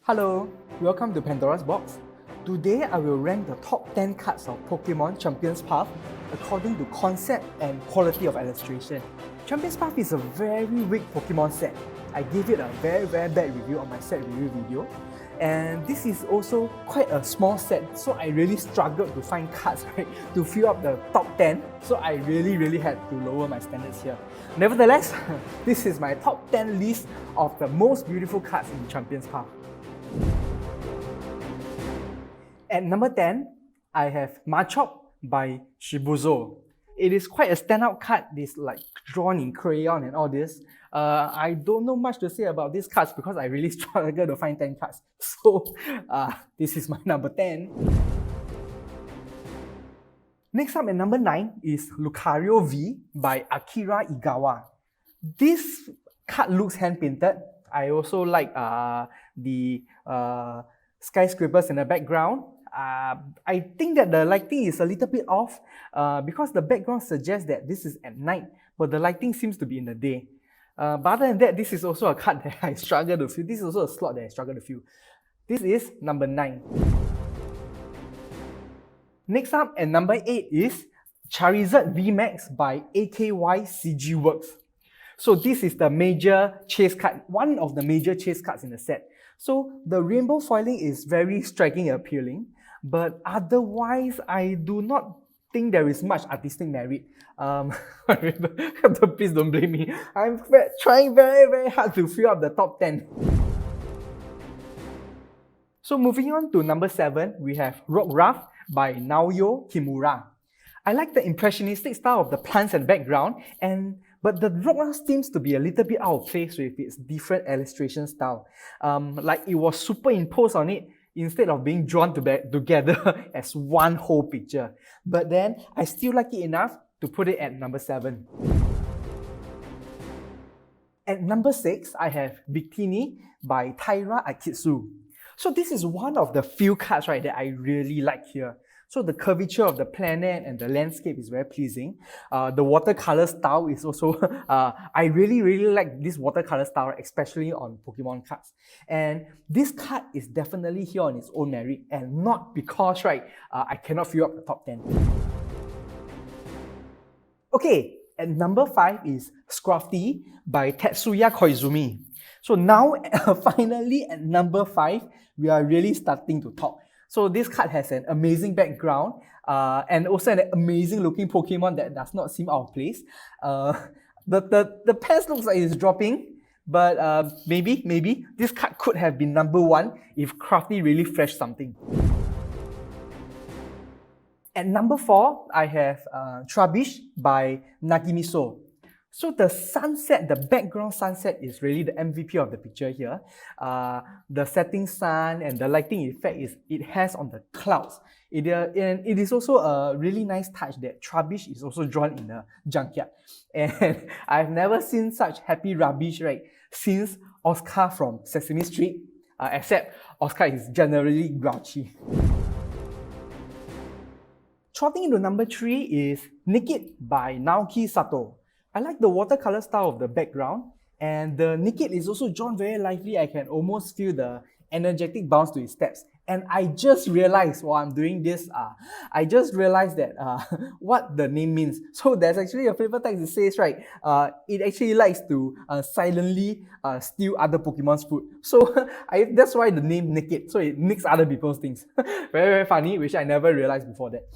Hello, welcome to Pandora's Box. Today I will rank the top 10 cards of Pokemon Champions Path according to concept and quality of illustration. Champions Path is a very weak Pokemon set. I gave it a very bad review on my set review video. And this is also quite a small set, so I really struggled to find cards to fill up the top 10. So I really had to lower my standards here. Nevertheless, this is my top 10 list of the most beautiful cards in Champions Path. At number 10, I have Machop by Shibuzo. It is quite a standout card. It's like drawn in crayon and all this. I don't know much to say about these cards because I really struggled to find 10 cards. So this is my number 10. Next up at number 9 is Lucario V by Akira Igawa. This card looks hand-painted. I also like the skyscrapers in the background. I think that the lighting is a little bit off because the background suggests that this is at night, but the lighting seems to be in the day. But other than that, this is also a card that I struggle to fill. This is also a slot that I struggle to fill. This is number 9. Next up at number 8 is Charizard VMAX by AKY CG Works. So this is the major chase card, one of the major chase cards in the set. So the rainbow foiling is very striking and appealing, but otherwise I do not think there is much artistic merit. Please don't blame me. I'm trying very hard to fill up the top 10. So moving on to number 7, we have Rockruff by Naoyo Kimura. I like the impressionistic style of the plants and background, but the Rockruff seems to be a little bit out of place with its different illustration style. Like it was superimposed on it instead of being drawn together as one whole picture. But then I still like it enough to put it at number 7. At number 6, I have Victini by Taira Akitsu. So this is one of the few cards that I really like here. So the curvature of the planet and the landscape is very pleasing. The watercolor style is also, I really like this watercolor style, especially on Pokemon cards. And this card is definitely here on its own merit and not because, I cannot fill up the top 10. Okay, at number 5 is Scrafty by Tetsuya Koizumi. So now, finally at number 5, we are really starting to talk. So this card has an amazing background and also an amazing looking Pokemon that does not seem out of place. The pants looks like it's dropping, but maybe this card could have been number 1 if Crafty really flashed something. At number 4, I have Trubbish by Nagimiso. So the sunset, the background sunset is really the MVP of the picture here. The setting sun and the lighting effect it has on the clouds. And it is also a really nice touch that Trubbish is also drawn in the junkyard. And I've never seen such happy rubbish since Oscar from Sesame Street, except Oscar is generally grouchy. Trotting into number 3 is Nikit by Naoki Sato. I like the watercolor style of the background, and the Nikit is also drawn very lively. I can almost feel the energetic bounce to his steps. And I just realized while I'm doing this, that what the name means. So there's actually a flavor text that says, it actually likes to silently steal other Pokemon's food. So that's why the name Nikit. So it nicks other people's things. Very funny, which I never realized before that.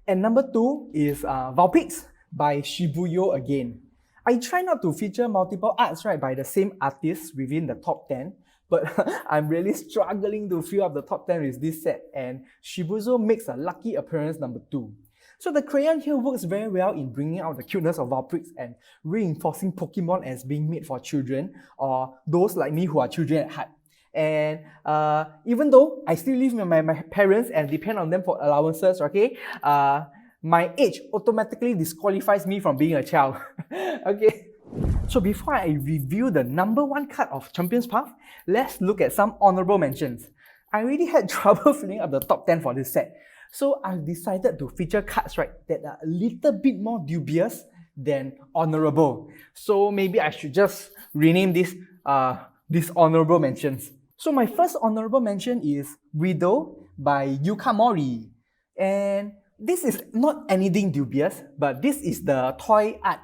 And number 2 is Vulpix by Shibuyo again. I try not to feature multiple arts by the same artist within the top 10, but I'm really struggling to fill up the top 10 with this set, and Shibuyo makes a lucky appearance number 2. So the crayon here works very well in bringing out the cuteness of Vulpix and reinforcing Pokemon as being made for children or those like me who are children at heart. And even though I still live with my parents and depend on them for allowances, my age automatically disqualifies me from being a child. Okay. So before I review the number 1 card of Champions Path, let's look at some honorable mentions. I really had trouble filling up the top 10 for this set. So I've decided to feature cards that are a little bit more dubious than honorable. So maybe I should just rename this dishonorable mentions. So my first honorable mention is Widow by Yuka Mori. And this is not anything dubious, but this is the toy art,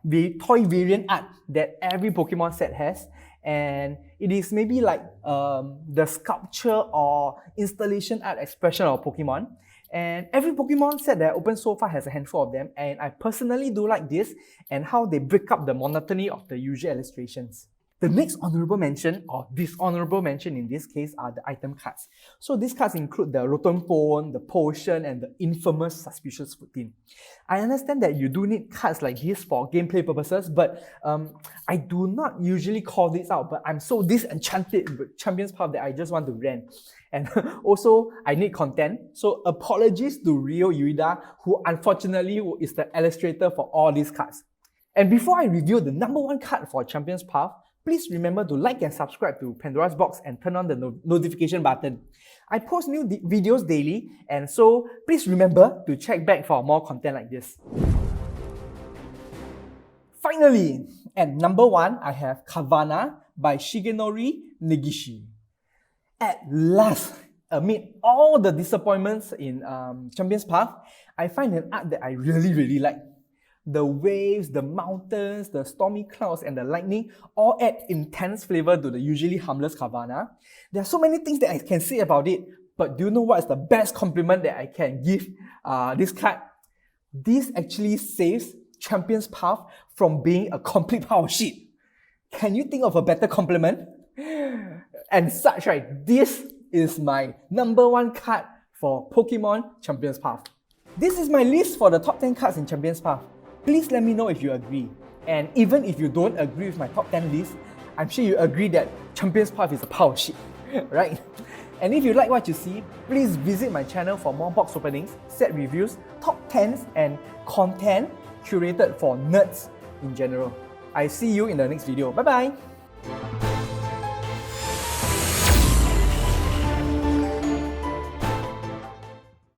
the toy variant art that every Pokemon set has. And it is maybe like the sculpture or installation art expression of Pokemon. And every Pokemon set that I opened so far has a handful of them, and I personally do like this and how they break up the monotony of the usual illustrations. The next honorable mention, or dishonorable mention in this case, are the item cards. So these cards include the Rotom-Phone, the Potion, and the infamous Suspicious Food-Tin. I understand that you do need cards like this for gameplay purposes, but I do not usually call this out, but I'm so disenchanted with Champions Path that I just want to rant. And also, I need content, so apologies to Ryo Ueda, who unfortunately is the illustrator for all these cards. And before I review the number one card for Champions Path, please remember to like and subscribe to Pandora's Box and turn on the notification button. I post new videos daily, and so please remember to check back for more content like this. Finally, at number one, I have Kavana by Shigenori Negishi. At last, amid all the disappointments in Champions Path, I find an art that I really like. The waves, the mountains, the stormy clouds, and the lightning all add intense flavor to the usually harmless Kavana. There are so many things that I can say about it, but do you know what is the best compliment that I can give this card? This actually saves Champions Path from being a complete pile of shit. Can you think of a better compliment? And such, right? This is my number one card for Pokemon Champions Path. This is my list for the top 10 cards in Champions Path. Please let me know if you agree. And even if you don't agree with my top 10 list, I'm sure you agree that Champions Path is a pile of shit, right? And if you like what you see, please visit my channel for more box openings, set reviews, top 10s, and content curated for nerds in general. I see you in the next video. Bye bye!